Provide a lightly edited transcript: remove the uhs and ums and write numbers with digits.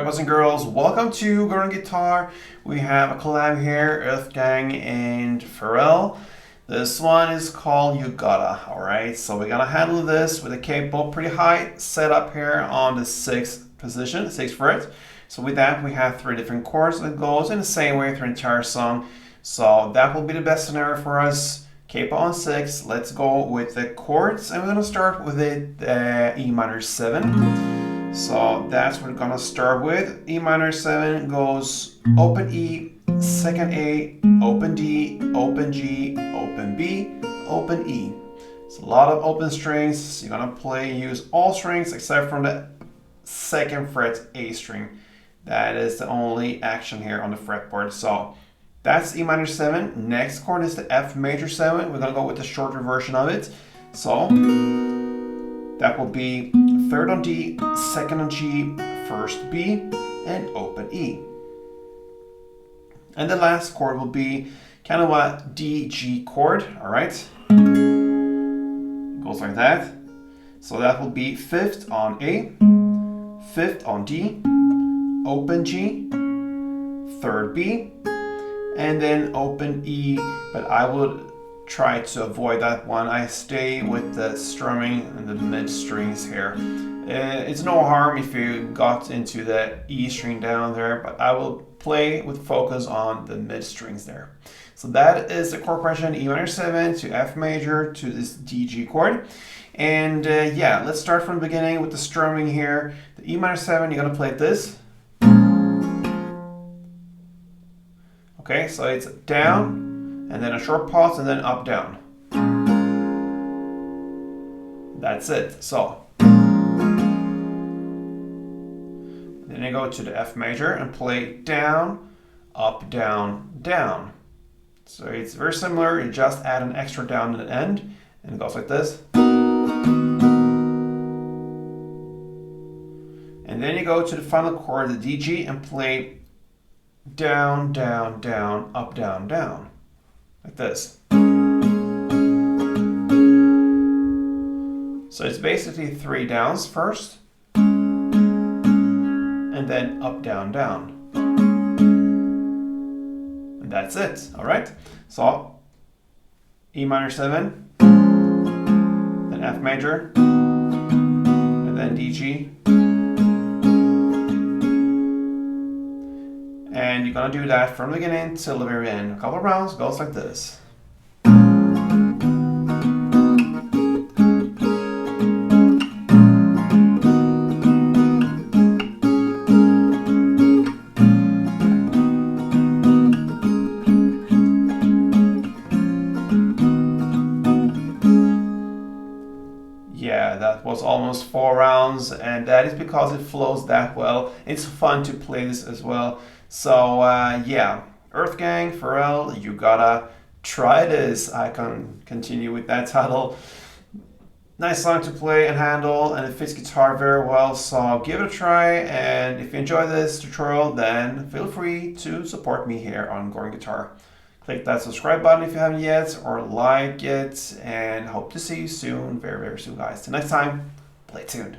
boys and girls, welcome to Going Guitar. We have a collab here, EARTHGANG and Pharrell. This one is called You Gotta, alright? So we're gonna handle this with a capo pretty high, set up here on the 6th position, 6th fret. So with that, we have 3 different chords that goes in the same way through the entire song. So that will be the best scenario for us. Capo on 6, let's go with the chords, and we're gonna start with it E minor 7. So that's what we're gonna start with. E minor 7 goes open E, second A, open D, open G, open B, open E. It's a lot of open strings. You're gonna use all strings except from the 2nd fret A string. That is the only action here on the fretboard. So that's E minor 7. Next chord is the F major 7. We're gonna go with the shorter version of it. So that will be 3rd on D, 2nd on G, 1st B, and open E. And the last chord will be kind of a D, G chord, all right? It goes like that. So that will be 5th on A, 5th on D, open G, 3rd B, and then open E, but I would try to avoid that one. I stay with the strumming and the mid strings here. It's no harm if you got into the E string down there, but I will play with focus on the mid strings there. So that is the chord progression, E minor 7 to F major to this D, G chord. And yeah, let's start from the beginning with the strumming here. The E minor 7, you're gonna play this. Okay, so it's down, and then a short pause, and then up, down. That's it. So then you go to the F major and play down, up, down, down. So it's very similar. You just add an extra down at the end, and it goes like this. And then you go to the final chord, the D, G, and play down, down, down, up, down, down, like this. So it's basically 3 downs first, and then up, down, down. And that's it, all right? So E minor 7, then F major, and then D, G. And you're gonna do that from the beginning till the very end. A couple of rounds goes like this. Yeah, that was almost 4 rounds, and that is because it flows that well. It's fun to play this as well. So yeah, EARTHGANG, Pharrell, You Gotta Try This. I can continue with that title. Nice song to play and handle, and it fits guitar very well. So give it a try, and if you enjoy this tutorial, then feel free to support me here on Going Guitar. Click that subscribe button if you haven't yet, or like it, and hope to see you soon, very, very soon, guys. Till next time, play tuned.